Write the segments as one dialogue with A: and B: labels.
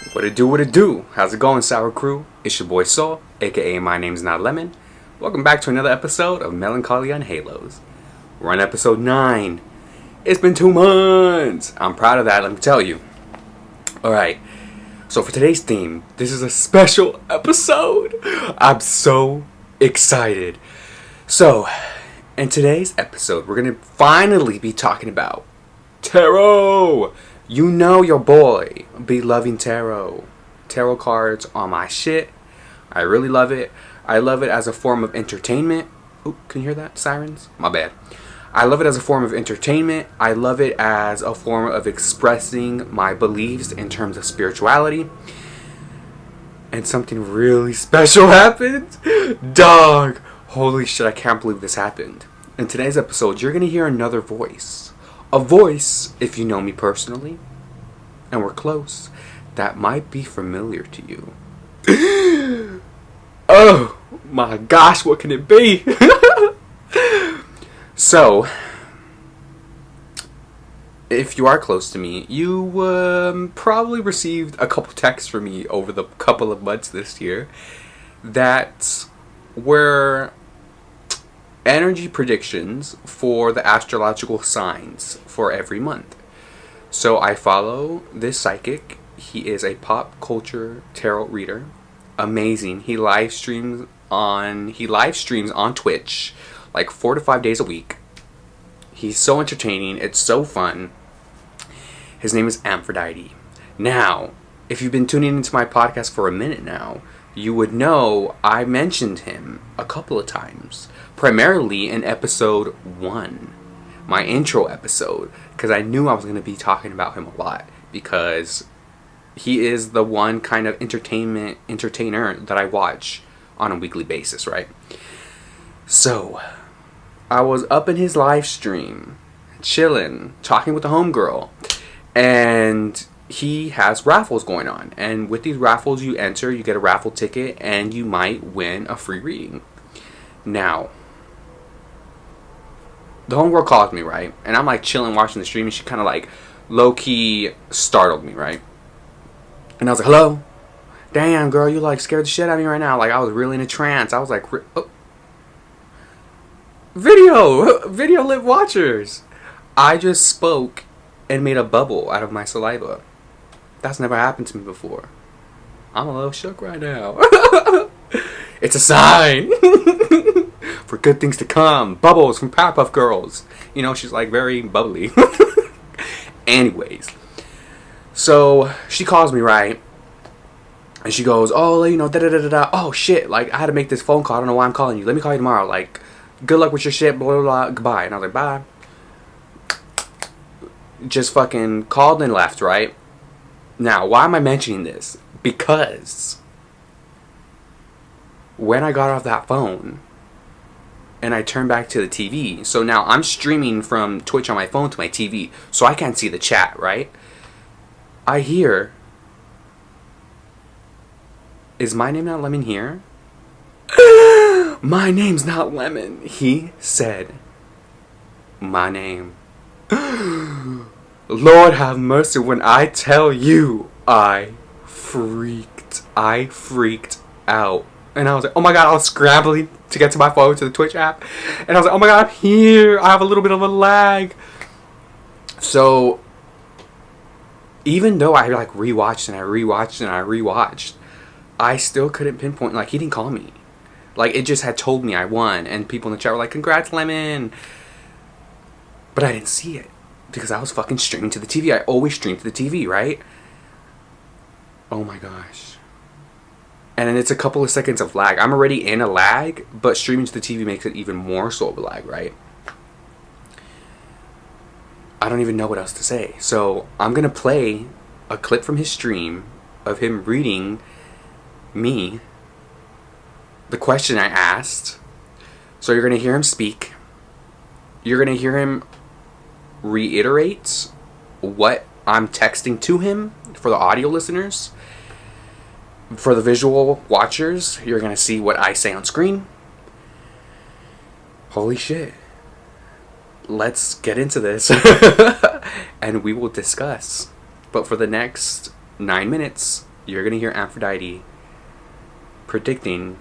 A: What it do, what it do? How's it going, Sour Crew? It's your boy Saul, aka My Name's Not Lemon. Welcome back to another episode of Melancholia N Haloes. We're on episode 9. It's been 2 months! I'm proud of that, let me tell you. Alright, so for today's theme, this is a special episode. I'm so excited. So, in today's episode, we're going to finally be talking about tarot. You know your boy be loving tarot. Tarot cards are my shit. I really love it. I love it as a form of entertainment. Ooh, can you hear that? Sirens? My bad. I love it as a form of entertainment. I love it as a form of expressing my beliefs in terms of spirituality. And something really special happened. Dog. Holy shit, I can't believe this happened. In today's episode, you're going to hear another voice. A voice, if you know me personally, and we're close, that might be familiar to you. Oh my gosh, what can it be? So, if you are close to me, you probably received a couple texts from me over the couple of months this year that were energy predictions for the astrological signs for every month. So I follow this psychic. He is a pop culture tarot reader. Amazing. He live streams on Twitch like 4 to 5 days a week. He's so entertaining. It's so fun. His name is Aphrodite. Now, if you've been tuning into my podcast for a minute now, you would know I mentioned him a couple of times. Primarily in episode 1, my intro episode, because I knew I was going to be talking about him a lot, because he is the one kind of entertainer that I watch on a weekly basis, right? So, I was up in his live stream, chilling, talking with the homegirl, and he has raffles going on, and with these raffles you enter, you get a raffle ticket, and you might win a free reading. Now, the homegirl calls me, right? And I'm like chilling watching the stream, and she kind of like low-key startled me, right? And I was like, hello? Damn, girl, you like scared the shit out of me right now. Like, I was really in a trance. I was like, oh. Video lip watchers. I just spoke and made a bubble out of my saliva. That's never happened to me before. I'm a little shook right now. It's a sign. For good things to come. Bubbles from Powerpuff Girls. You know, she's like very bubbly. Anyways. So, she calls me, right? And she goes, oh, you know, da-da-da-da-da. Oh, shit. Like, I had to make this phone call. I don't know why I'm calling you. Let me call you tomorrow. Like, good luck with your shit. Blah, blah, blah. Goodbye. And I was like, bye. Just fucking called and left, right? Now, why am I mentioning this? Because when I got off that phone and I turned back to the TV, so now I'm streaming from Twitch on my phone to my TV, so I can't see the chat, right? I hear, is my name not Lemon here? My name's not Lemon. He said my name. Lord have mercy, when I tell you, I freaked out. And I was like, oh my god, I was scrambling to get to my phone, to the Twitch app. And I was like, oh my god, I'm here. I have a little bit of a lag. So, even though I like rewatched and I rewatched, I still couldn't pinpoint, like, he didn't call me. Like, it just had told me I won. And people in the chat were like, congrats, Lemon. But I didn't see it. Because I was fucking streaming to the TV. I always stream to the TV, right? Oh my gosh. And then it's a couple of seconds of lag. I'm already in a lag, but streaming to the TV makes it even more so of a lag, right? I don't even know what else to say. So I'm going to play a clip from his stream of him reading me the question I asked. So you're going to hear him speak. You're going to hear him reiterate what I'm texting to him for the audio listeners. For the visual watchers, you're going to see what I say on screen. Holy shit. Let's get into this. And we will discuss. But for the next 9 minutes, you're going to hear Aphrodite predicting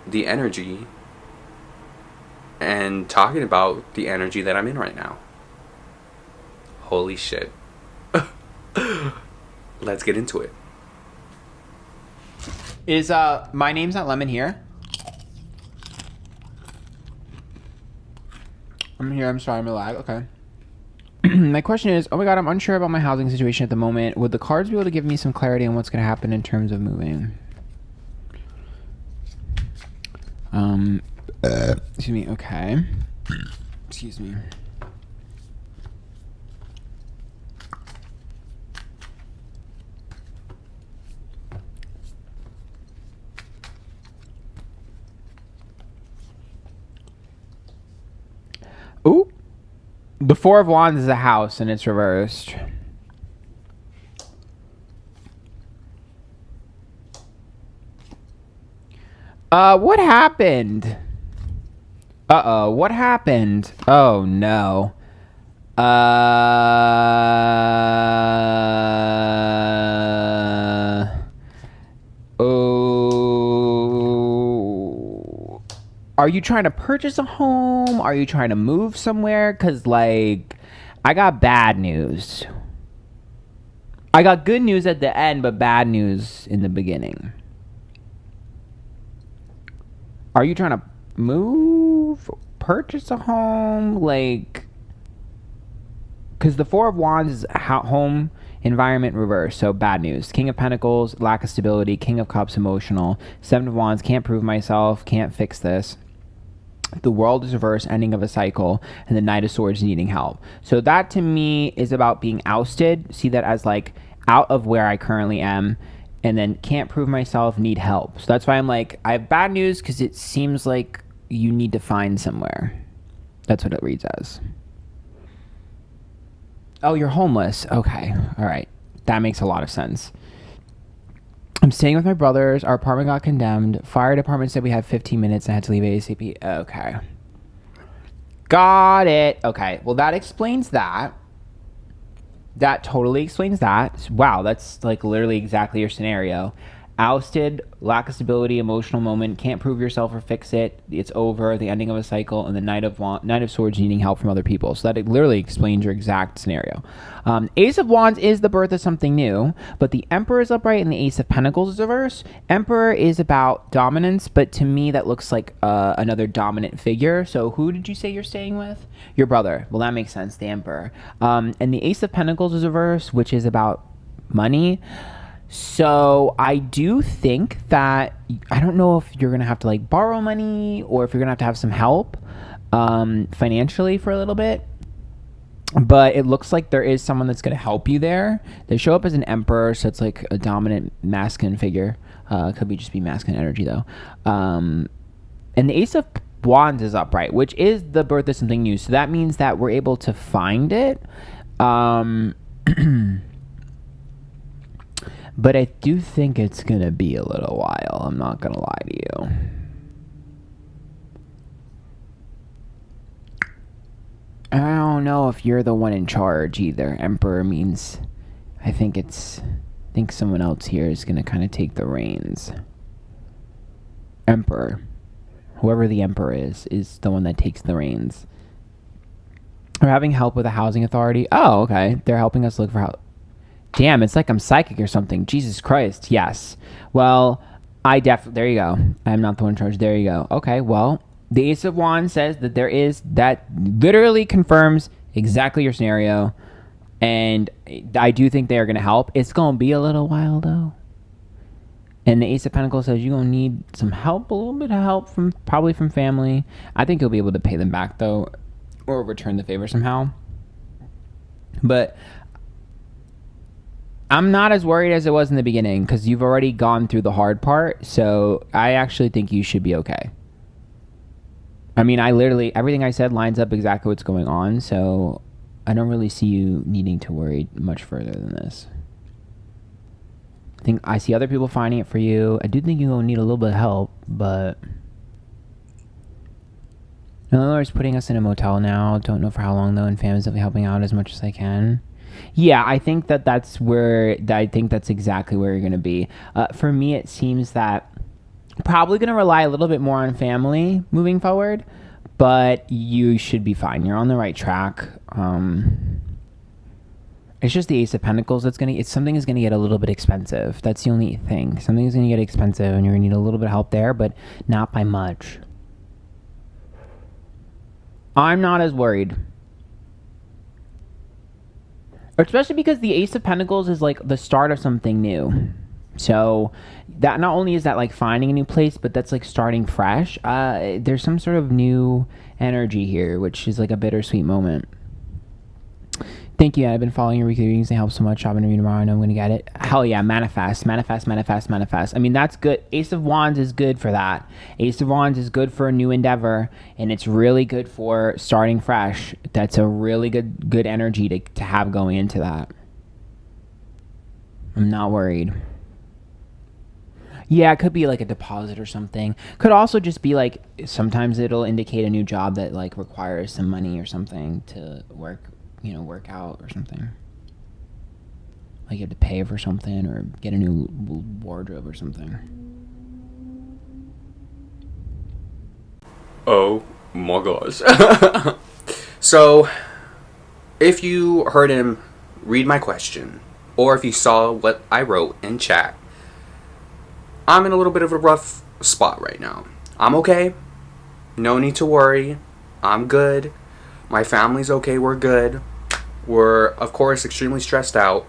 A: the energy and talking about the energy that I'm in right now. Holy shit. Let's get into it.
B: Is my name's not Lemon here? I'm here. I'm sorry, I'm a lag. Okay. My question is, oh my god, I'm unsure about my housing situation at the moment. Would the cards be able to give me some clarity on what's going to happen in terms of moving? Excuse me. Okay. Excuse me. Ooh. The Four of Wands is a house and it's reversed. What happened? Uh-oh, what happened? Oh, no. Oh. Are you trying to purchase a home? Are you trying to move somewhere? Because, like, I got bad news. I got good news at the end, but bad news in the beginning. Are you trying to move? Purchase a home? Like, because the Four of Wands is home environment reverse, so bad news. King of Pentacles, lack of stability. King of Cups, emotional. Seven of Wands, can't prove myself, can't fix this. The World is reverse, ending of a cycle. And the Knight of Swords, needing help. So that to me is about being ousted. See that as like out of where I currently am. And then can't prove myself, need help. So that's why I'm like, I have bad news because it seems like you need to find somewhere. That's what it reads as. Oh, you're homeless. Okay. All right. That makes a lot of sense. I'm staying with my brothers. Our apartment got condemned. Fire department said we had 15 minutes and I had to leave ASAP. Okay. Got it. Okay. Well, that explains that. That totally explains that. Wow, that's like literally exactly your scenario. Ousted, lack of stability, emotional moment, can't prove yourself or fix it. It's over, the ending of a cycle, and the Knight of Swords needing help from other people. So that literally explains your exact scenario. Ace of Wands is the birth of something new, but the Emperor is upright and the Ace of Pentacles is reverse. Emperor is about dominance, but to me that looks like another dominant figure. So who did you say you're staying with? Your brother. Well, that makes sense, the Emperor. And the Ace of Pentacles is reverse, which is about money. So I do think that, I don't know if you're going to have to like borrow money or if you're going to have some help financially for a little bit. But it looks like there is someone that's going to help you there. They show up as an emperor, so it's like a dominant masculine figure. Could be just be masculine energy though. And the Ace of Wands is upright, which is the birth of something new. So that means that we're able to find it. But I do think it's going to be a little while. I'm not going to lie to you. I don't know if you're the one in charge either. Emperor means I think someone else here is going to kind of take the reins. Emperor. Whoever the emperor is the one that takes the reins. We're having help with a housing authority. Oh, okay. They're helping us look for help. Damn, it's like I'm psychic or something. Jesus Christ. Yes. Well, there you go. I'm not the one in charge. There you go. Okay, well, the Ace of Wands says that that literally confirms exactly your scenario. And I do think they are going to help. It's going to be a little while, though. And the Ace of Pentacles says you're going to need some help, a little bit of help probably from family. I think you'll be able to pay them back, though, or return the favor somehow. But I'm not as worried as it was in the beginning because you've already gone through the hard part. So I actually think you should be okay. I mean, everything I said lines up exactly what's going on. So I don't really see you needing to worry much further than this. I think I see other people finding it for you. I do think you're going to need a little bit of help, but Eleanor's putting us in a motel now. Don't know for how long though, and family's helping out as much as I can. Yeah, I think that's exactly where you're going to be. For me, it seems that probably going to rely a little bit more on family moving forward, but you should be fine. You're on the right track. It's just the Ace of Pentacles that's gonna. It's something is gonna get a little bit expensive. That's the only thing. Something is gonna get expensive, and you're gonna need a little bit of help there, but not by much. I'm not as worried. Especially because the Ace of Pentacles is like the start of something new. So that not only is that like finding a new place, but that's like starting fresh. There's some sort of new energy here, which is like a bittersweet moment. Thank you. I've been following your weekly readings. They help so much. I'm going to read tomorrow. I know I'm going to get it. Hell yeah. Manifest. Manifest, manifest, manifest. I mean, that's good. Ace of Wands is good for that. Ace of Wands is good for a new endeavor, and it's really good for starting fresh. That's a really good energy to have going into that. I'm not worried. Yeah, it could be like a deposit or something. Could also just be like, sometimes it'll indicate a new job that like requires some money or something to work out or something. Like you have to pay for something or get a new wardrobe or something.
A: Oh my gosh. So, if you heard him read my question, or if you saw what I wrote in chat, I'm in a little bit of a rough spot right now. I'm okay. No need to worry. I'm good. My family's okay. We're good. We're, of course, extremely stressed out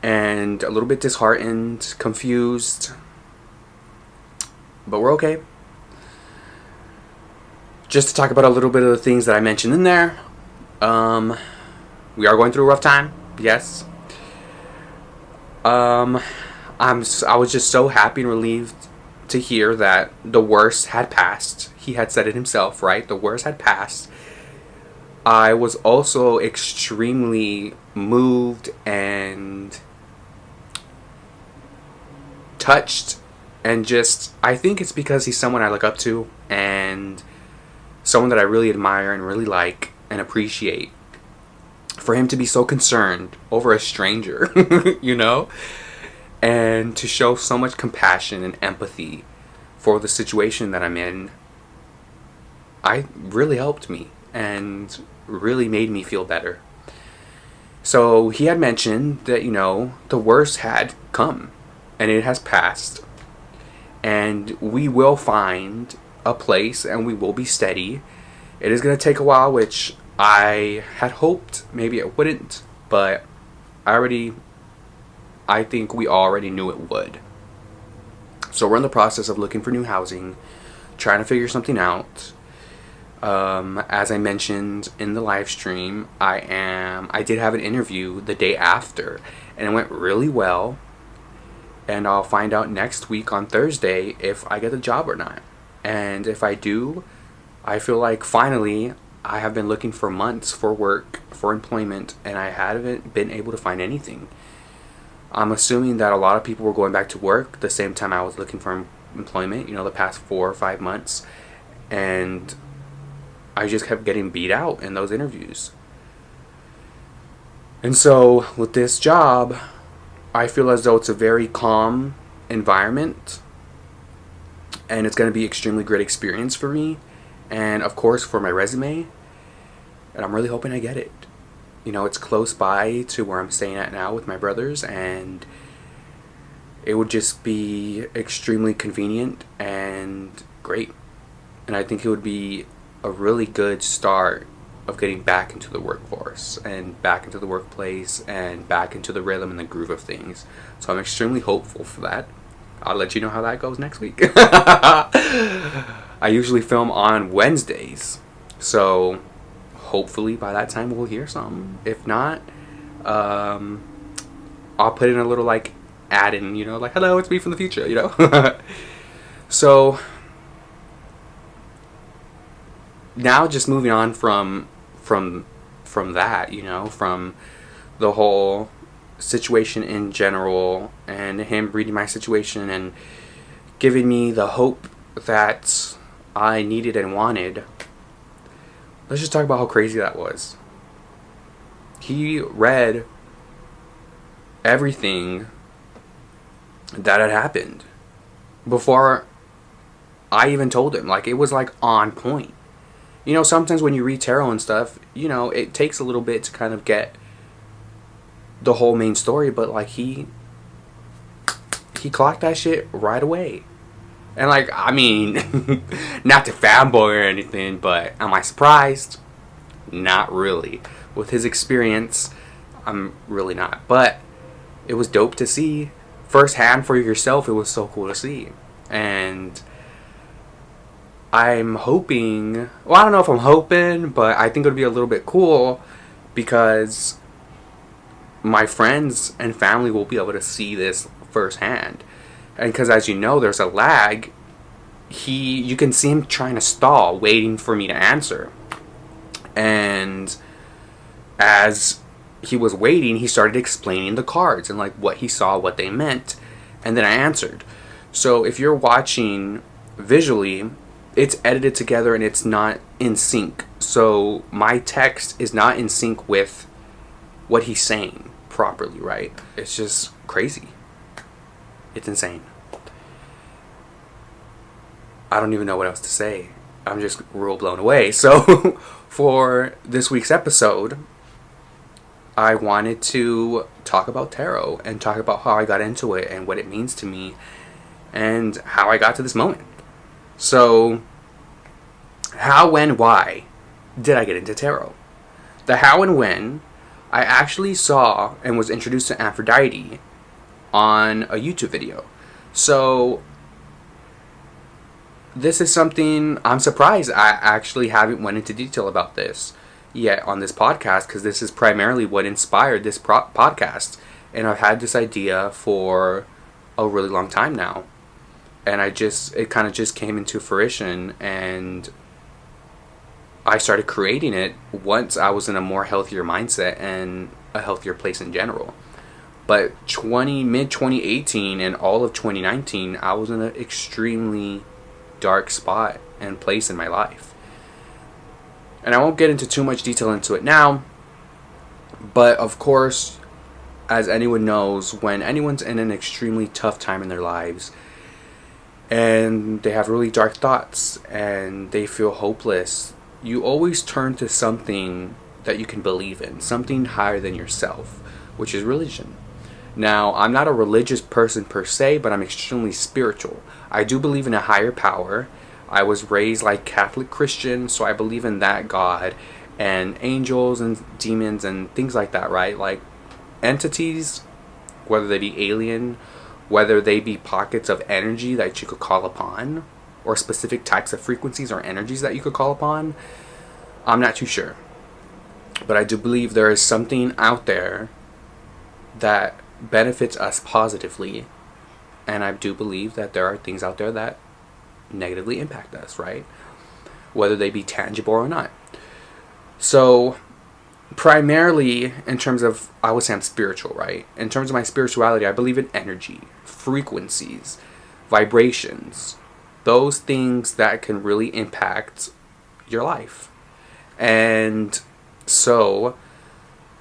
A: and a little bit disheartened, confused, but we're okay. Just to talk about a little bit of the things that I mentioned in there, we are going through a rough time, yes. I was just so happy and relieved to hear that the worst had passed. He had said it himself, right? The worst had passed. I was also extremely moved and touched, and just, I think it's because he's someone I look up to and someone that I really admire and really like and appreciate. For him to be so concerned over a stranger, you know, and to show so much compassion and empathy for the situation that I'm in, really helped me and really made me feel better. So he had mentioned that, the worst had come and it has passed, and we will find a place and we will be steady. It is going to take a while, which I had hoped maybe it wouldn't, but I think we already knew it would. So we're in the process of looking for new housing, trying to figure something out. As I mentioned in the live stream, I did have an interview the day after, and it went really well. And I'll find out next week on Thursday if I get the job or not. And if I do, I feel like finally I have been looking for months for work, for employment, and I haven't been able to find anything. I'm assuming that a lot of people were going back to work the same time I was looking for employment, the past 4 or 5 months. And I just kept getting beat out in those interviews. And so with this job, I feel as though it's a very calm environment, and it's going to be extremely great experience for me, and of course for my resume, and I'm really hoping I get it. It's close by to where I'm staying at now with my brothers, and it would just be extremely convenient and great. And I think it would be a really good start of getting back into the workforce and back into the workplace and back into the rhythm and the groove of things. So I'm extremely hopeful for that. I'll let you know how that goes next week. I usually film on Wednesdays, so hopefully by that time we'll hear something. If not, I'll put in a little add in, like, hello, it's me from the future, So now just moving on from that, from the whole situation in general, and him reading my situation and giving me the hope that I needed and wanted. Let's just talk about how crazy that was. He read everything that had happened before I even told him. Like, it was like on point. You know, sometimes when you read tarot and stuff, you know, it takes a little bit to kind of get the whole main story, but like he clocked that shit right away. And like, I mean, not to fanboy or anything, but am I surprised? Not really. With his experience, I'm really not. But it was dope to see firsthand for yourself. It was so cool to see. And I'm hoping, well, I don't know if I'm hoping, but I think it would be a little bit cool because my friends and family will be able to see this firsthand. And because, as you know, there's a lag, you can see him trying to stall, waiting for me to answer. And as he was waiting, he started explaining the cards and like what he saw, what they meant, and then I answered. So if you're watching visually, it's edited together and it's not in sync. So my text is not in sync with what he's saying properly, right? It's just crazy. It's insane. I don't even know what else to say. I'm just real blown away. So for this week's episode, I wanted to talk about tarot and talk about how I got into it and what it means to me and how I got to this moment. So, how, when, why did I get into tarot? The how and when, I actually saw and was introduced to Aphrodite on a YouTube video. So, this is something I'm surprised I actually haven't went into detail about this yet on this podcast, because this is primarily what inspired this podcast. And I've had this idea for a really long time now. And it kind of just came into fruition, and I started creating it once I was in a more healthier mindset and a healthier place in general. But mid 2018 and all of 2019, I was in an extremely dark spot and place in my life. And I won't get into too much detail into it now, but of course, as anyone knows, when anyone's in an extremely tough time in their lives, and they have really dark thoughts and they feel hopeless, you always turn to something that you can believe in, something higher than yourself, which is religion. Now, I'm not a religious person per se, but I'm extremely spiritual. I do believe in a higher power. I was raised like Catholic Christian, so I believe in that God and angels and demons and things like that, right? Like entities, whether they be alien, whether they be pockets of energy that you could call upon, or specific types of frequencies or energies that you could call upon, I'm not too sure. But I do believe there is something out there that benefits us positively, and I do believe that there are things out there that negatively impact us, right? Whether they be tangible or not. So primarily in terms of, I would say I'm spiritual, right? In terms of my spirituality, I believe in energy, frequencies, vibrations, those things that can really impact your life. And so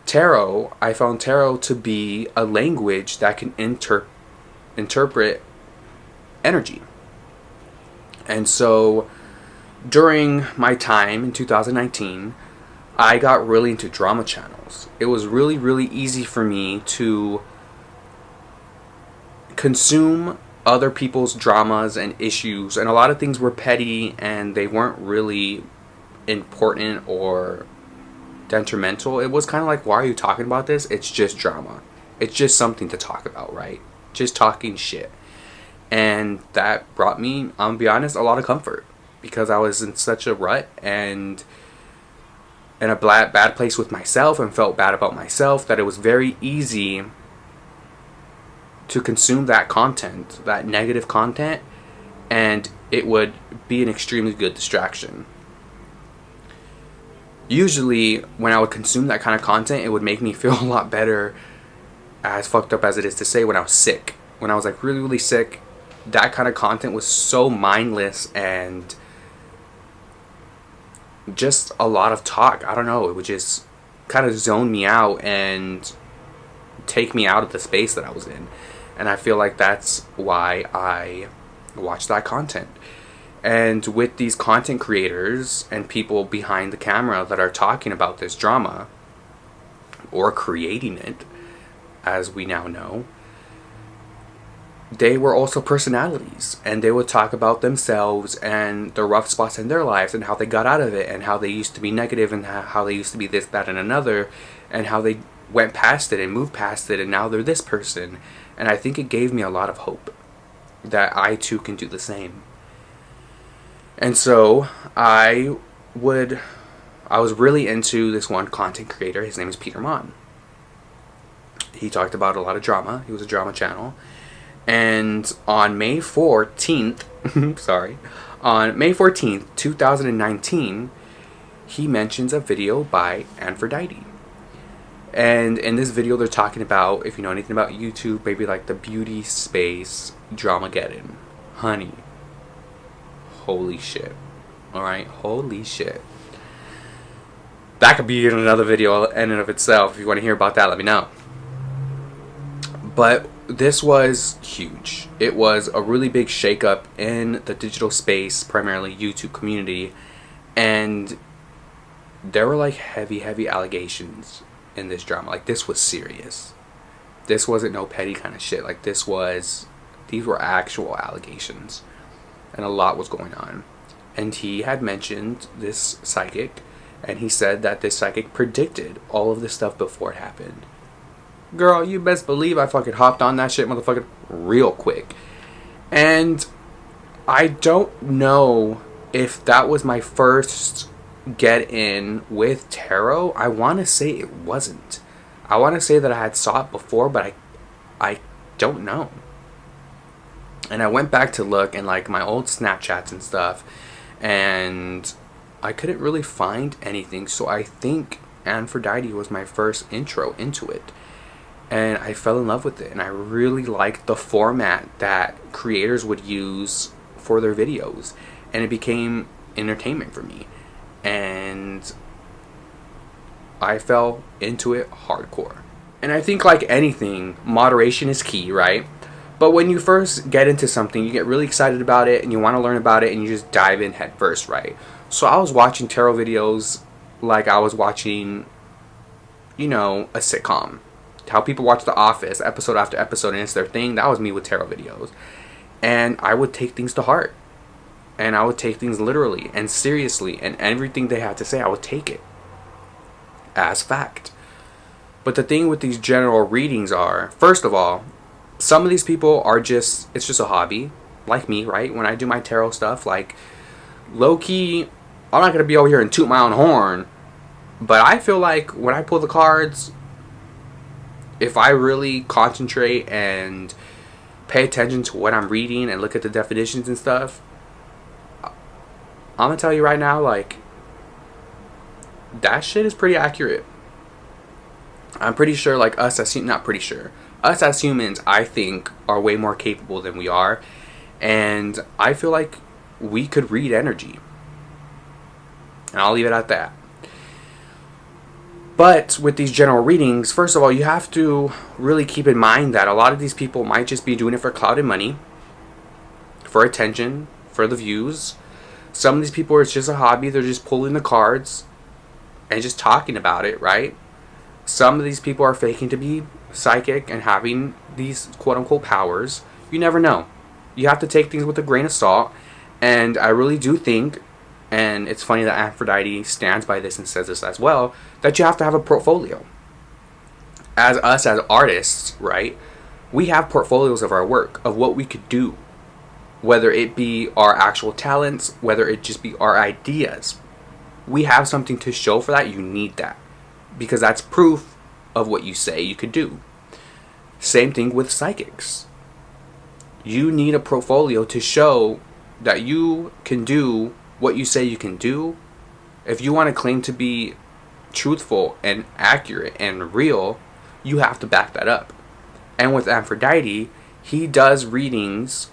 A: tarot, I found tarot to be a language that can interpret energy. And so during my time in 2019, I got really into drama channels. It was really, really easy for me to consume other people's dramas and issues, and a lot of things were petty and they weren't really important or detrimental. It was kind of like, why are you talking about this? It's just drama. It's just something to talk about, right? Just talking shit. And that brought me, I'm gonna be honest, a lot of comfort, because I was in such a rut and in a bad place with myself and felt bad about myself, that it was very easy to consume that content, that negative content, and it would be an extremely good distraction. Usually, when I would consume that kind of content, it would make me feel a lot better, as fucked up as it is to say, when I was sick. When I was like really, really sick, that kind of content was so mindless and just a lot of talk. I don't know, it would just kind of zone me out and take me out of the space that I was in. And I feel like that's why I watch that content. And with these content creators and people behind the camera that are talking about this drama or creating it, as we now know, they were also personalities, and they would talk about themselves and the rough spots in their lives and how they got out of it, and how they used to be negative, and how they used to be this, that, and another, and how they went past it and moved past it, and now they're this person. And I think it gave me a lot of hope that I too can do the same. And so I was really into this one content creator. His name is Peter Mon. He talked about a lot of drama. He was a drama channel. And on May 14th, on May 14th, 2019, he mentions a video by Aphrodite. And in this video, they're talking about, if you know anything about YouTube, maybe like the beauty space Dramageddon. Honey. Holy shit. Alright? Holy shit. That could be in another video in and of itself. If you want to hear about that, let me know. But this was huge. It was a really big shakeup in the digital space, primarily YouTube community. And there were like heavy allegations in this drama. Like, this was serious. This wasn't no petty kind of shit. Like, these were actual allegations. And a lot was going on. And he had mentioned this psychic, and he said that this psychic predicted all of this stuff before it happened. Girl, you best believe I fucking hopped on that shit, motherfucker, real quick. And I don't know if that was my first get in with tarot. I want to say it wasn't. I want to say that I had saw it before, but I don't know. And I went back to look in like my old Snapchats and stuff, and I couldn't really find anything. So I think Aphrodite was my first intro into it. And I fell in love with it, and I really liked the format that creators would use for their videos, and it became entertainment for me, and I fell into it hardcore. And I think, like anything, moderation is key, right? But when you first get into something, you get really excited about it, and you want to learn about it, and you just dive in head first, right? So I was watching tarot videos like I was watching, you know, a sitcom. How people watch The Office episode after episode and it's their thing. That was me with tarot videos. And I would take things to heart. And I would take things literally and seriously. And everything they had to say, I would take it as fact. But the thing with these general readings are, first of all, some of these people are just, it's just a hobby. Like me, right? When I do my tarot stuff, like, low-key, I'm not going to be over here and toot my own horn. But I feel like when I pull the cards, if I really concentrate and pay attention to what I'm reading and look at the definitions and stuff, I'm gonna tell you right now, like, that shit is pretty accurate. I'm pretty sure, like, us as humans, I think, are way more capable than we are. And I feel like we could read energy. And I'll leave it at that. But with these general readings, first of all, you have to really keep in mind that a lot of these people might just be doing it for clout and money, for attention, for the views. Some of these people, it's just a hobby. They're just pulling the cards and just talking about it, right? Some of these people are faking to be psychic and having these quote-unquote powers. You never know. You have to take things with a grain of salt. And I really do think, and it's funny that Aphrodite stands by this and says this as well, that you have to have a portfolio. As us, as artists, right, we have portfolios of our work, of what we could do. Whether it be our actual talents, whether it just be our ideas. We have something to show for that. You need that. Because that's proof of what you say you could do. Same thing with psychics. You need a portfolio to show that you can do what you say you can do. If you want to claim to be truthful and accurate and real, you have to back that up. And with Aphrodite, he does readings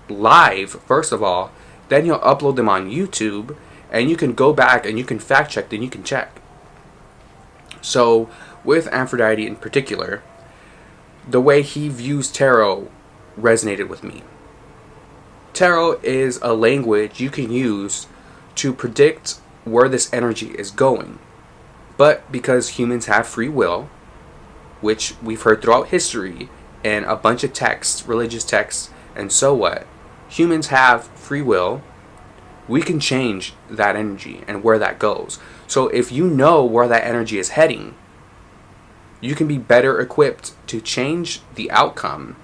A: live, first of all, then he'll upload them on YouTube, and you can go back and you can fact check, then you can check. So, with Aphrodite in particular, the way he views tarot resonated with me. Tarot is a language you can use to predict where this energy is going. But because humans have free will, which we've heard throughout history and a bunch of texts, religious texts, and so what, humans have free will, we can change that energy and where that goes. So if you know where that energy is heading, you can be better equipped to change the outcome.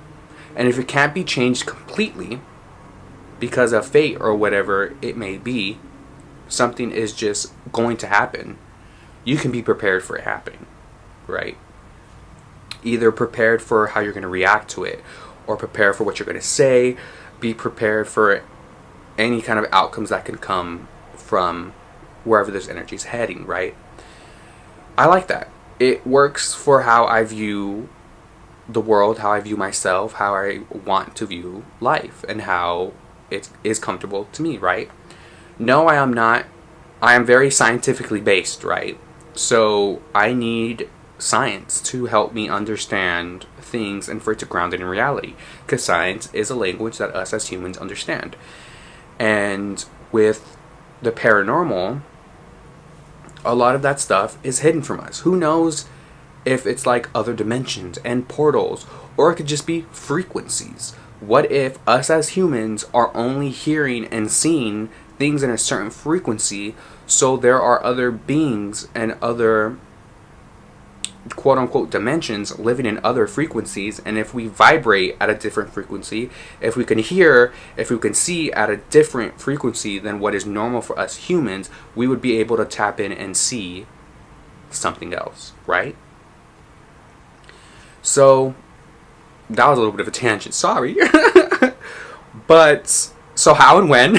A: And if it can't be changed completely because of fate or whatever it may be, something is just going to happen, you can be prepared for it happening, right? Either prepared for how you're going to react to it, or prepare for what you're going to say, be prepared for any kind of outcomes that can come from wherever this energy is heading, right? I like that. It works for how I view the world, how I view myself, how I want to view life, and how it is comfortable to me, right? No, I am not. I am very scientifically based, right? So I need science to help me understand things and for it to ground it in reality, because science is a language that us as humans understand. And with the paranormal, a lot of that stuff is hidden from us. Who knows if it's like other dimensions and portals, or it could just be frequencies. What if us as humans are only hearing and seeing things in a certain frequency, so there are other beings and other quote unquote dimensions living in other frequencies, and if we vibrate at a different frequency, if we can hear, if we can see at a different frequency than what is normal for us humans, we would be able to tap in and see something else, right? So that was a little bit of a tangent, sorry. But so how and when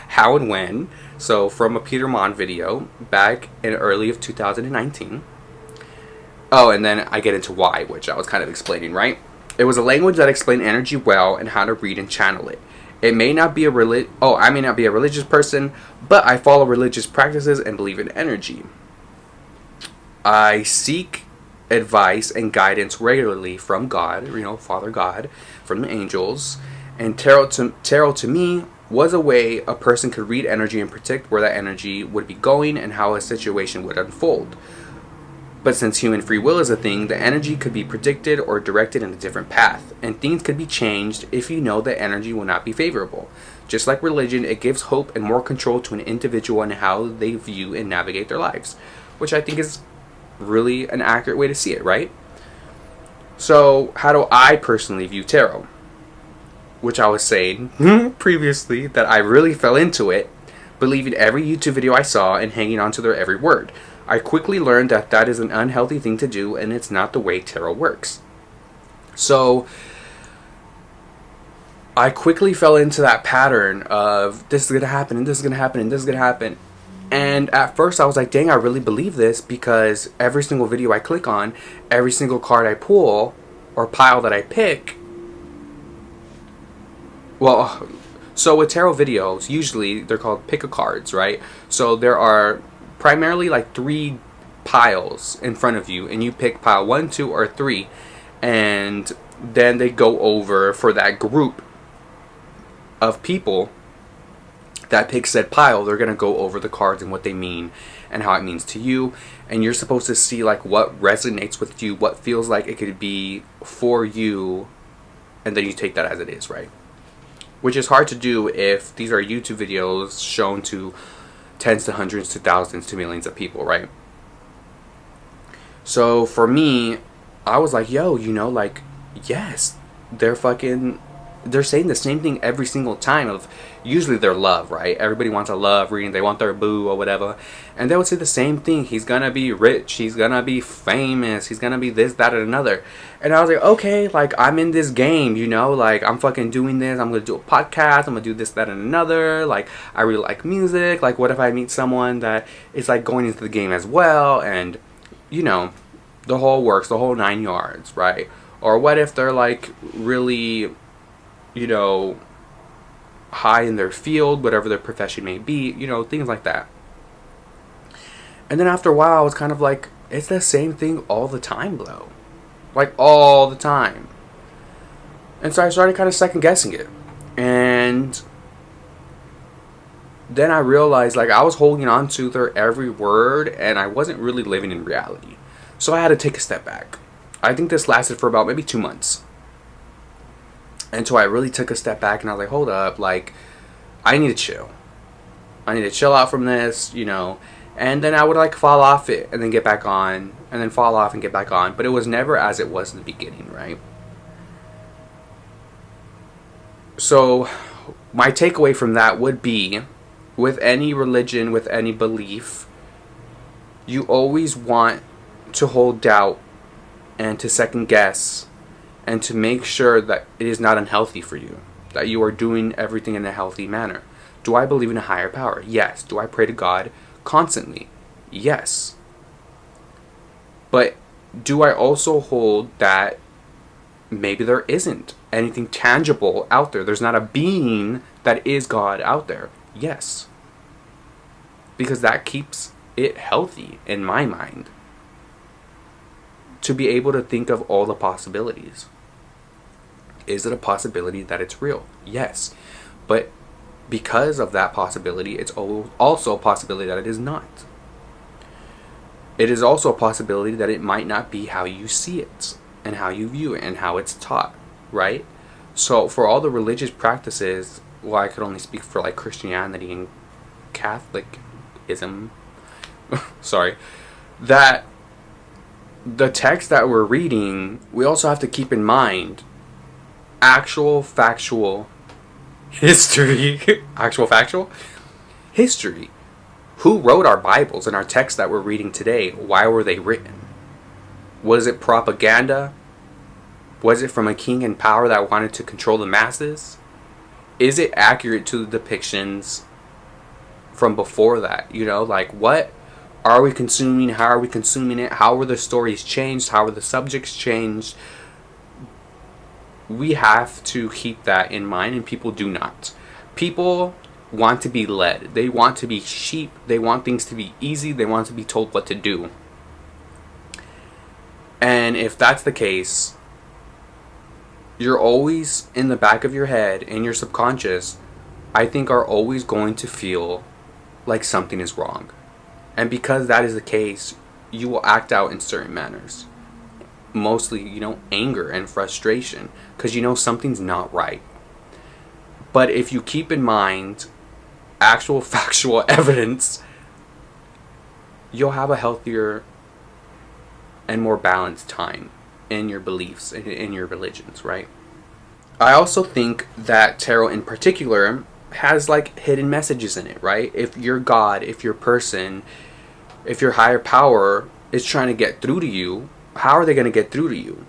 A: how and when, so from a Peter Mon video back in early of 2019. Oh, and then I get into why, which I was kind of explaining, right? It was a language that explained energy well and how to read and channel it. It may not be I may not be a religious person, but I follow religious practices and believe in energy. I seek advice and guidance regularly from God, Father God, from the angels, and tarot to me was a way a person could read energy and predict where that energy would be going and how a situation would unfold. But since human free will is a thing, the energy could be predicted or directed in a different path, and things could be changed if you know that energy will not be favorable. Just like religion, it gives hope and more control to an individual in how they view and navigate their lives, which I think is really an accurate way to see it, right? So how do I personally view tarot? Which I was saying previously that I really fell into it, believing every YouTube video I saw and hanging on to their every word. I quickly learned that that is an unhealthy thing to do, and it's not the way tarot works. So I quickly fell into that pattern of this is going to happen, and this is going to happen, and this is going to happen. And at first I was like, dang, I really believe this, because every single video I click on, every single card I pull or pile that I pick, well, so with tarot videos, usually they're called pick-a-cards, right? So there are primarily like 3 piles in front of you, and you pick pile 1, 2, or 3, and then they go over for that group of people that pick said pile. They're gonna go over the cards and what they mean and how it means to you, and you're supposed to see like what resonates with you, what feels like it could be for you, and then you take that as it is, right? Which is hard to do if these are YouTube videos shown to tens to hundreds to thousands to millions of people, right? So for me, I was like, yo, like, yes, they're saying the same thing every single time. Of usually their love, right? Everybody wants a love reading, they want their boo or whatever, and they would say the same thing. He's gonna be rich, he's gonna be famous, he's gonna be this, that, and another. And I was like, okay, like, I'm in this game, like, I'm fucking doing this, I'm gonna do a podcast, I'm gonna do this, that, and another. Like, I really like music. Like, what if I meet someone that is like going into the game as well, and the whole works, the whole 9 yards, right? Or what if they're like really high in their field, whatever their profession may be, things like that. And then after a while, I was kind of like, it's the same thing all the time, though. Like, all the time. And so I started kind of second guessing it. And then I realized, like, I was holding on to their every word, and I wasn't really living in reality. So I had to take a step back. I think this lasted for about maybe 2 months. And so I really took a step back, and I was like, hold up, like, I need to chill. I need to chill out from this, you know. And then I would, like, fall off it, and then get back on, and then fall off and get back on. But it was never as it was in the beginning, right? So my takeaway from that would be, with any religion, with any belief, you always want to hold doubt and to second guess and to make sure that it is not unhealthy for you, that you are doing everything in a healthy manner. Do I believe in a higher power? Yes. Do I pray to God constantly? Yes. But do I also hold that maybe there isn't anything tangible out there? There's not a being that is God out there. Yes. Because that keeps it healthy in my mind. To be able to think of all the possibilities. Is it a possibility that it's real? Yes. But because of that possibility, it's also a possibility that it is not. It is also a possibility that it might not be how you see it, and how you view it, and how it's taught, right? So for all the religious practices, well, I could only speak for like Christianity and Catholicism, sorry, that the text that we're reading, we also have to keep in mind actual factual history. Actual factual history. Who wrote our Bibles and our texts that we're reading today? Why were they written? Was it propaganda? Was it from a king in power that wanted to control the masses? Is it accurate to the depictions from before that? You know, like, what are we consuming? How are we consuming it? How were the stories changed? How were the subjects changed? We have to keep that in mind, and people do not. People want to be led. They want to be sheep. They want things to be easy. They want to be told what to do. And if that's the case, you're always in the back of your head, in your subconscious, I think are always going to feel like something is wrong. And because that is the case, you will act out in certain manners. Mostly, you know, anger and frustration, because you know something's not right. But if you keep in mind actual factual evidence, you'll have a healthier and more balanced time in your beliefs, in your religions, right? I also think that tarot in particular has like hidden messages in it, right? If your God, if your person, if your higher power is trying to get through to you, how are they going to get through to you?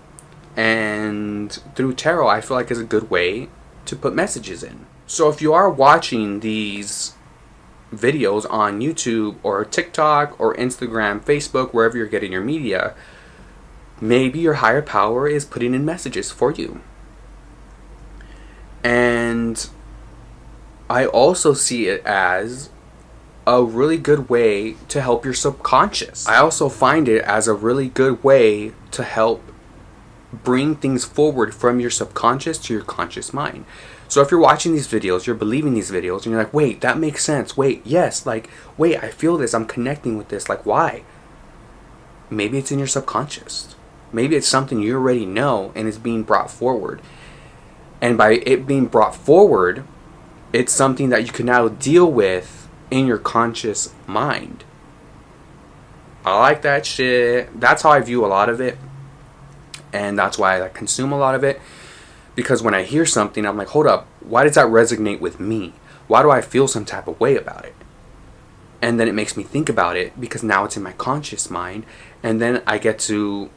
A: And through tarot, I feel like is a good way to put messages in. So if you are watching these videos on YouTube or TikTok or Instagram, Facebook, wherever you're getting your media, maybe your higher power is putting in messages for you. And I also see it as a really good way to help your subconscious. I also find it as a really good way to help bring things forward from your subconscious to your conscious mind. So if you're watching these videos, you're believing these videos, and you're like, wait, that makes sense. Wait, yes, like, wait, I feel this. I'm connecting with this. Like, why? Maybe it's in your subconscious. Maybe it's something you already know and is being brought forward. And by it being brought forward, it's something that you can now deal with in your conscious mind. I like that shit. That's how I view a lot of it. And that's why I consume a lot of it. Because when I hear something, I'm like, hold up, why does that resonate with me? Why do I feel some type of way about it? And then it makes me think about it because now it's in my conscious mind. And then I get to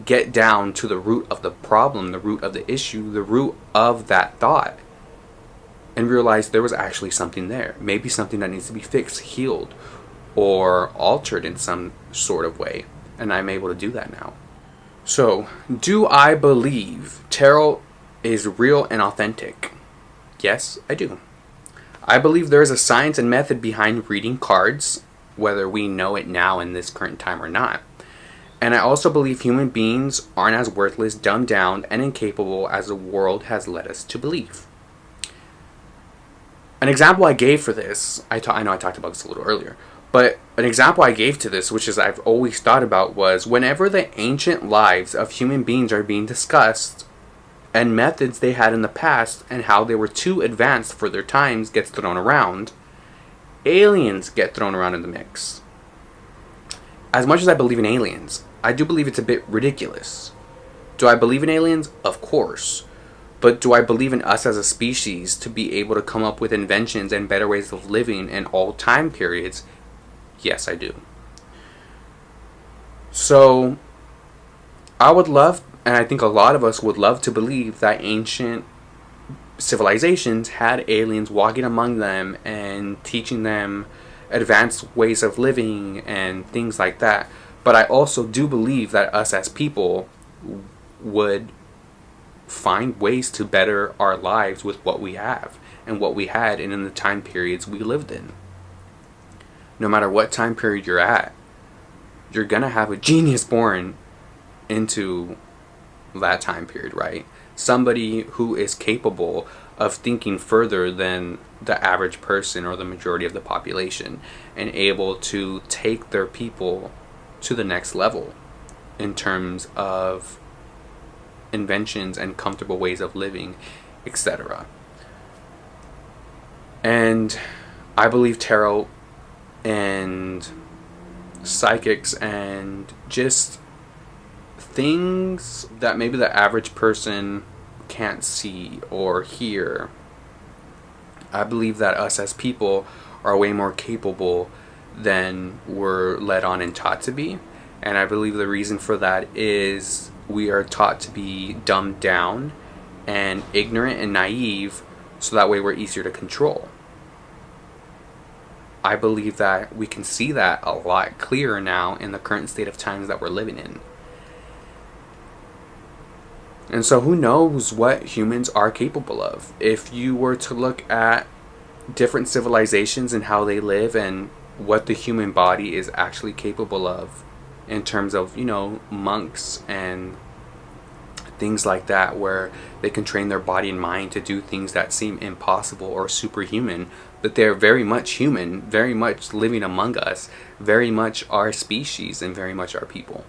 A: get down to the root of the problem, the root of the issue, the root of that thought. And realize there was actually something there. Maybe something that needs to be fixed, healed, or altered in some sort of way. And I'm able to do that now. So, do I believe tarot is real and authentic? Yes, I do. I believe there is a science and method behind reading cards whether we know it now in this current time or not. And I also believe human beings aren't as worthless, dumbed down, and incapable as the world has led us to believe. An example I gave for this, I know I talked about this a little earlier, but an example I gave to this, which is I've always thought about, was whenever the ancient lives of human beings are being discussed, and methods they had in the past and how they were too advanced for their times gets thrown around, aliens get thrown around in the mix. As much as I believe in aliens, I do believe it's a bit ridiculous. Do I believe in aliens? Of course. But do I believe in us as a species to be able to come up with inventions and better ways of living in all time periods? Yes, I do. So, I would love, and I think a lot of us would love to believe that ancient civilizations had aliens walking among them and teaching them advanced ways of living and things like that. But I also do believe that us as people would find ways to better our lives with what we have and what we had and in the time periods we lived in. No matter what time period you're at, you're gonna have a genius born into that time period, right? Somebody who is capable of thinking further than the average person or the majority of the population and able to take their people to the next level in terms of inventions and comfortable ways of living, etc. And I believe tarot and psychics and just things that maybe the average person can't see or hear. I believe that us as people are way more capable than we're led on and taught to be. And I believe the reason for that is we are taught to be dumbed down and ignorant and naive, so that way we're easier to control. I believe that we can see that a lot clearer now in the current state of times that we're living in. And so who knows what humans are capable of? If you were to look at different civilizations and how they live and what the human body is actually capable of in terms of, monks and things like that, where they can train their body and mind to do things that seem impossible or superhuman, but they're very much human, very much living among us, very much our species and very much our people.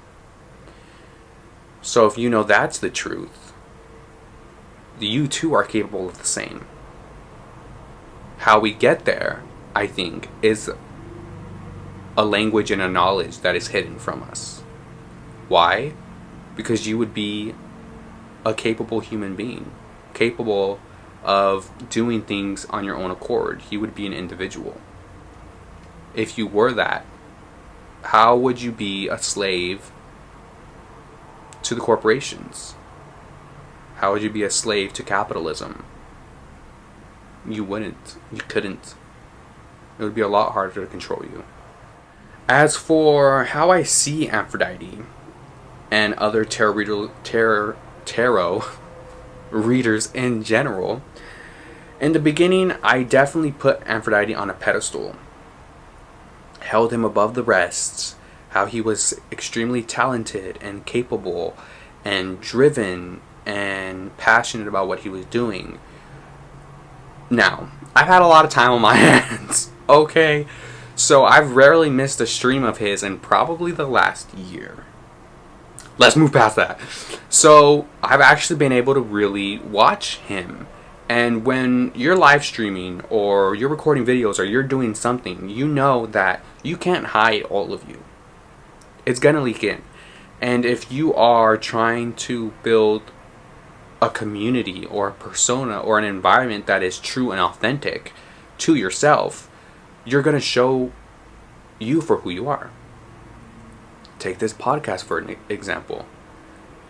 A: So if you know that's the truth, you too are capable of the same. How we get there, I think, is a language and a knowledge that is hidden from us. Why? Because you would be a capable human being, capable of doing things on your own accord. You would be an individual. If you were that, how would you be a slave to the corporations? How would you be a slave to capitalism? You wouldn't. You couldn't. It would be a lot harder to control you. As for how I see Aphrodite and other tarot readers in general, in the beginning, I definitely put Aphrodite on a pedestal. Held him above the rest. How he was extremely talented and capable and driven and passionate about what he was doing. Now, I've had a lot of time on my hands, okay? So I've rarely missed a stream of his in probably the last year. Let's move past that. So I've actually been able to really watch him. And when you're live streaming or you're recording videos or you're doing something, you know that you can't hide all of you. It's gonna leak in. And if you are trying to build a community or a persona or an environment that is true and authentic to yourself, you're going to show you for who you are. Take this podcast for an example.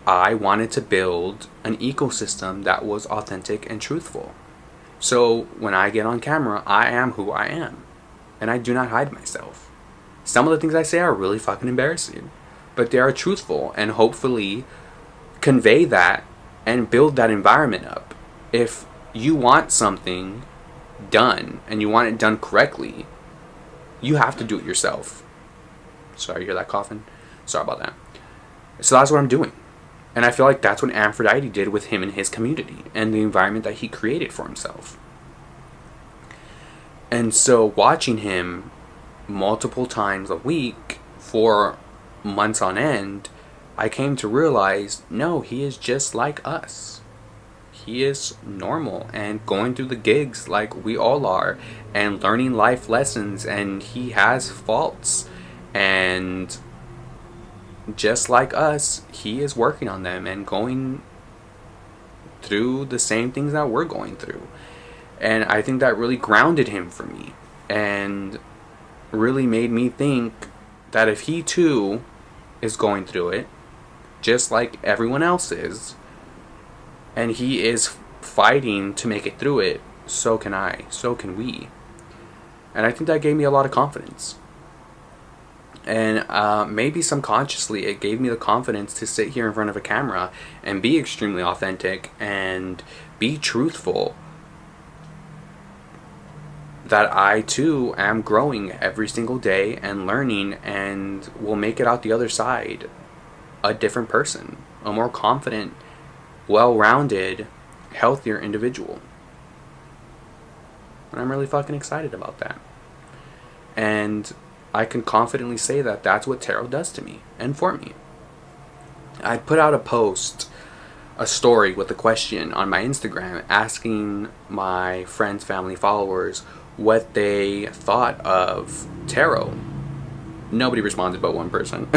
A: I wanted to build an ecosystem that was authentic and truthful. So when I get on camera, I am who I am. And I do not hide myself. Some of the things I say are really fucking embarrassing. But they are truthful and hopefully convey that and build that environment up. If you want something done and you want it done correctly, You have to do it yourself. Sorry, you hear that coughing? Sorry about that. So that's what I'm doing. And I feel like that's what Aphrodite did with him and his community and the environment that he created for himself. And so watching him multiple times a week for months on end, I came to realize, no, he is just like us. He is normal and going through the gigs like we all are and learning life lessons, and he has faults, and just like us, he is working on them and going through the same things that we're going through. And I think that really grounded him for me and really made me think that if he too is going through it, just like everyone else is, and he is fighting to make it through it, so can I, so can we. And I think that gave me a lot of confidence. And maybe subconsciously it gave me the confidence to sit here in front of a camera and be extremely authentic and be truthful. That I too am growing every single day and learning, and will make it out the other side a different person, a more confident, well-rounded, healthier individual. And I'm really fucking excited about that. And I can confidently say that that's what tarot does to me and for me. I put out a story with a question on my Instagram asking my friends, family, followers what they thought of tarot. Nobody responded but one person.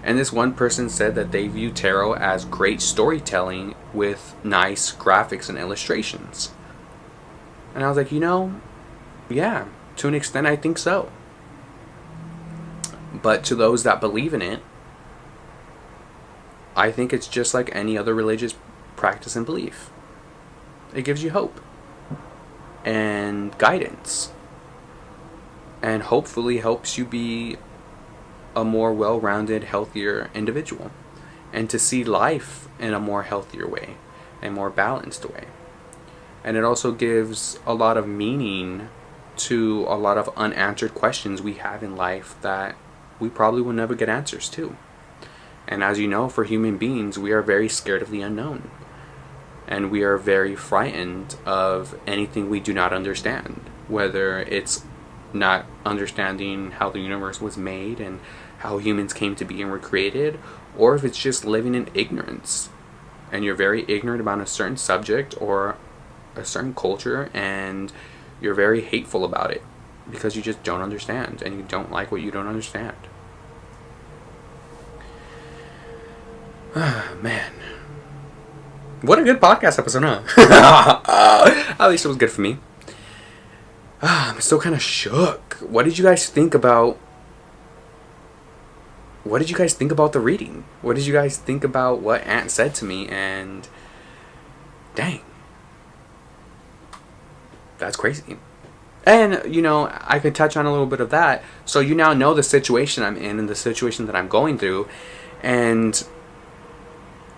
A: And this one person said that they view tarot as great storytelling with nice graphics and illustrations. And I was like, yeah, to an extent I think so. But to those that believe in it, I think it's just like any other religious practice and belief. It gives you hope and guidance, and hopefully helps you be a more well-rounded, healthier individual, and to see life in a more healthier way, a more balanced way. And it also gives a lot of meaning to a lot of unanswered questions we have in life that we probably will never get answers to. And as you know, for human beings, we are very scared of the unknown. And we are very frightened of anything we do not understand. Whether it's not understanding how the universe was made and how humans came to be and were created, or if it's just living in ignorance. And you're very ignorant about a certain subject or a certain culture, and you're very hateful about it because you just don't understand and you don't like what you don't understand. Man. What a good podcast episode, huh? At least it was good for me. I'm still kind of shook. What did you guys think about the reading? What did you guys think about what Aunt said to me? And dang, that's crazy. And, I could touch on a little bit of that. So you now know the situation I'm in and the situation that I'm going through. And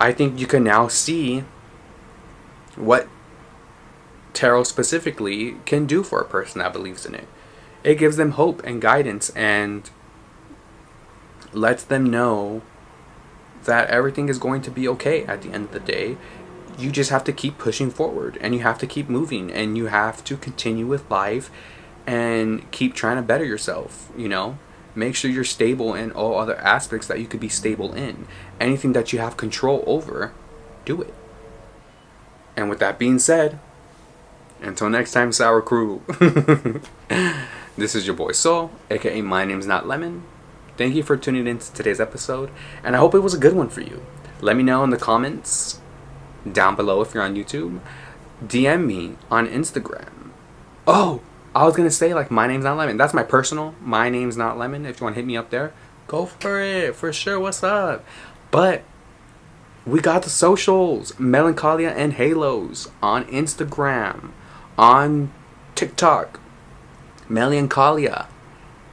A: I think you can now see what tarot specifically can do for a person that believes in it. It gives them hope and guidance and lets them know that everything is going to be okay at the end of the day. You just have to keep pushing forward, and you have to keep moving, and you have to continue with life and keep trying to better yourself, Make sure you're stable in all other aspects that you could be stable in. Anything that you have control over, do it. And with that being said, until next time, Sour Crew. This is your boy Soul, aka My Name's Not Lemon. Thank you for tuning in to today's episode, and I hope it was a good one for you. Let me know in the comments down below if you're on YouTube. DM me on Instagram. Oh, I was gonna say, My Name's Not Lemon. That's my personal My Name's Not Lemon. If you want to hit me up there, go for it, for sure. What's up? But we got the socials. Melancholia N Haloes on Instagram, on TikTok. Melancholia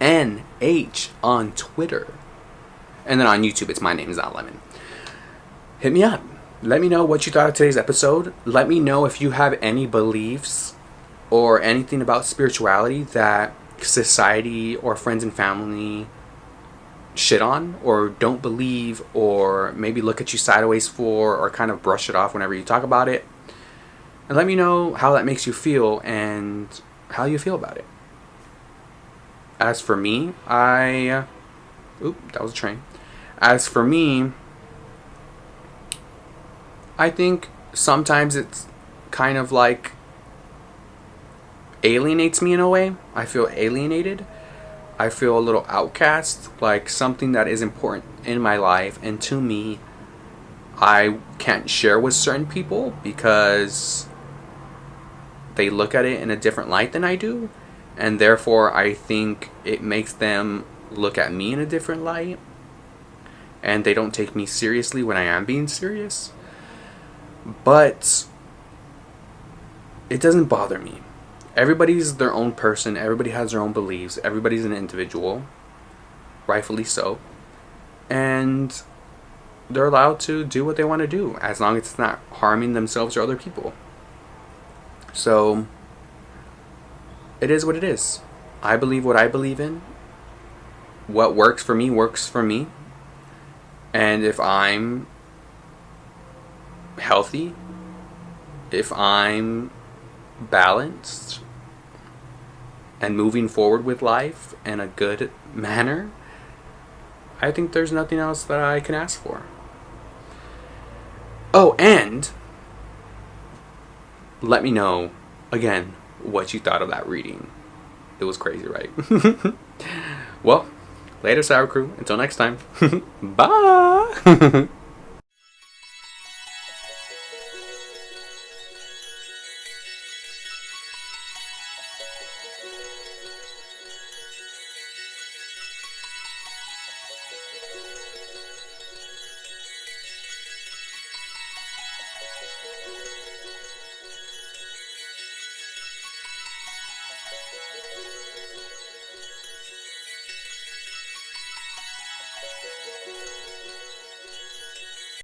A: NH on Twitter. And then on YouTube, it's My Name's Not Lemon. Hit me up. Let me know what you thought of today's episode. Let me know if you have any beliefs or anything about spirituality that society or friends and family shit on or don't believe or maybe look at you sideways for or kind of brush it off whenever you talk about it. And let me know how that makes you feel and how you feel about it. As for me, that was a train. As for me, I think sometimes it's kind of like alienates me in a way. I feel alienated. I feel a little outcast, like something that is important in my life and to me I can't share with certain people because they look at it in a different light than I do, and therefore I think it makes them look at me in a different light and they don't take me seriously when I am being serious. But it doesn't bother me. Everybody's their own person. Everybody has their own beliefs. Everybody's an individual. Rightfully so. And they're allowed to do what they want to do as long as it's not harming themselves or other people. So, it is what it is. I believe what I believe in. What works for me works for me. And if I'm healthy, if I'm balanced and moving forward with life in a good manner, I think there's nothing else that I can ask for. Oh, and let me know again what you thought of that reading. It was crazy, right? Well, later, Sour Crew. Until next time. Bye.